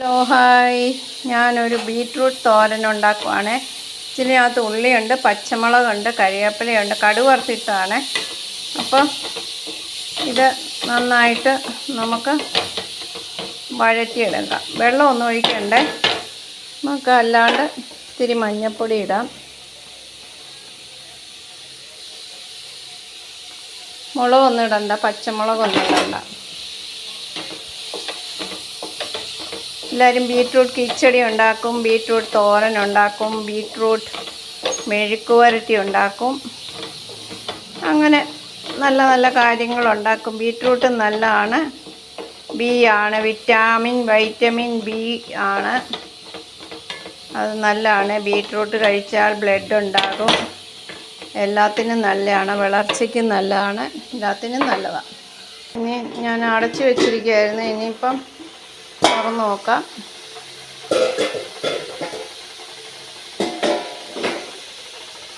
Hello hi, ഞാനൊരു beetroot തോരൻ ഉണ്ടാക്കുവാണ്. ഇതിനകത്ത് ഉള്ളിയുണ്ട്, പച്ചമുളകുണ്ട്, കരിവേപ്പിലയുണ്ട്, കടുക് വറുത്തിട്ടതാണ്. അപ്പോൾ ഇത് നന്നായിട്ട് നമുക്ക് വഴറ്റിയെടുക്കാം. വെള്ളമൊന്നും ഒഴിക്കണ്ടേ. നമുക്ക് അല്ലാണ്ട് ഇത്തിരി മഞ്ഞൾപ്പൊടി ഇടാം, മുളകൊന്നും ഇടണ്ട, പച്ചമുളകൊന്നും ഇടണ്ട. എല്ലാവരും ബീറ്റ്റൂട്ട് കിച്ചടി ഉണ്ടാക്കും, ബീറ്റ്റൂട്ട് തോരൻ ഉണ്ടാക്കും, ബീറ്റ്റൂട്ട് മെഴുക്കുവരട്ടി ഉണ്ടാക്കും. അങ്ങനെ നല്ല നല്ല കാര്യങ്ങളുണ്ടാക്കും. ബീറ്റ്റൂട്ട് നല്ലതാണ്, ബി ആണ്, വൈറ്റമിൻ ബി ആണ്. അത് നല്ലതാണ്. ബീറ്റ്റൂട്ട് കഴിച്ചാൽ ബ്ലഡ് ഉണ്ടാകും. എല്ലാത്തിനും നല്ലതാണ്, വളർച്ചയ്ക്കും നല്ലതാണ്, എല്ലാത്തിനും നല്ലതാണ്. ഇനി ഞാൻ അടച്ചു വെച്ചിരിക്കുകയായിരുന്നു. ഇനിയിപ്പം തുറന്ന് നോക്കാം.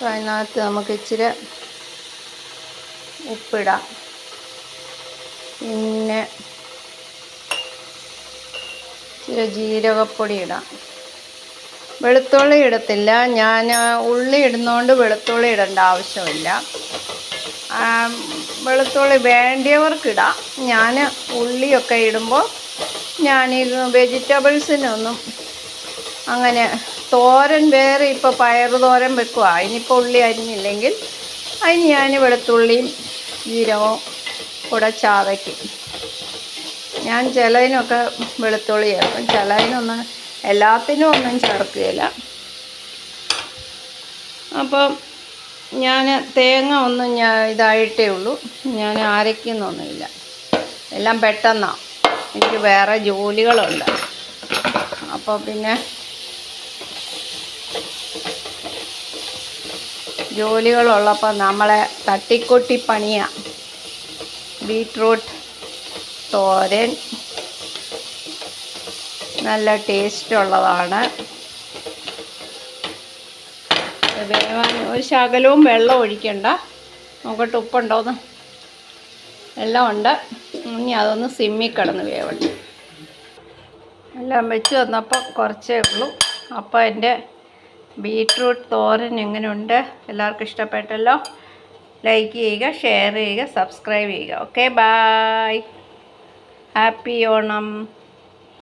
അതിനകത്ത് നമുക്ക് ഇച്ചിരി ഉപ്പിടാം, പിന്നെ ഇച്ചിരി ജീരകപ്പൊടി ഇടാം. വെളുത്തുള്ളി ഇടത്തില്ല, ഞാൻ ഉള്ളി ഇടുന്നതുകൊണ്ട് വെളുത്തുള്ളി ഇടേണ്ട ആവശ്യമില്ല. വെളുത്തുള്ളി വേണ്ടിയവർക്കിടാം. ഞാൻ ഉള്ളിയൊക്കെ ഇടുമ്പോൾ ഞാൻ വെജിറ്റബിൾസിനൊന്നും അങ്ങനെ തോരൻ വേറെ, ഇപ്പോൾ പയർ തോരൻ വെക്കുക, അതിനിപ്പോൾ ഉള്ളി അരിഞ്ഞില്ലെങ്കിൽ അതിന് ഞാൻ വെളുത്തുള്ളിയും ജീരകവും കൂടെ ചതയ്ക്കും. ഞാൻ ചിലതിനൊക്കെ വെളുത്തുള്ളി ചേർക്കും, ചിലതിനൊന്നും, എല്ലാത്തിനും ഒന്നും ചേർക്കുകയില്ല. അപ്പം ഞാൻ തേങ്ങ ഒന്നും ഇതായിട്ടേ ഉള്ളൂ, ഞാൻ അരയ്ക്കുന്നൊന്നുമില്ല. എല്ലാം പെട്ടെന്നാണ്, എനിക്ക് വേറെ ജോലികളുണ്ട്. അപ്പോൾ പിന്നെ ജോലികളുള്ളപ്പോൾ നമ്മളെ തട്ടിക്കൊട്ടി പണിയാണ്. ബീറ്റ്റൂട്ട് തോരൻ നല്ല ടേസ്റ്റുള്ളതാണ്. വേവാൻ ഒരു ശകലവും വെള്ളം ഒഴിക്കണ്ട. നോക്കട്ടെ ഉപ്പുണ്ടോയെന്ന്. എല്ലാം ഉണ്ട്. ഇനി അതൊന്ന് സിമ്മിൽ കിടന്ന് വേവട്ടെ. എല്ലാം വെച്ച് വന്നപ്പോൾ കുറച്ചേ ഉള്ളൂ. അപ്പോൾ എൻ്റെ ബീറ്റ്റൂട്ട് തോരൻ എങ്ങനെയുണ്ട്? എല്ലാവർക്കും ഇഷ്ടപ്പെട്ടല്ലോ. ലൈക്ക് ചെയ്യുക, ഷെയർ ചെയ്യുക, സബ്സ്ക്രൈബ് ചെയ്യുക. Okay, bye. ഹാപ്പി ഓണം.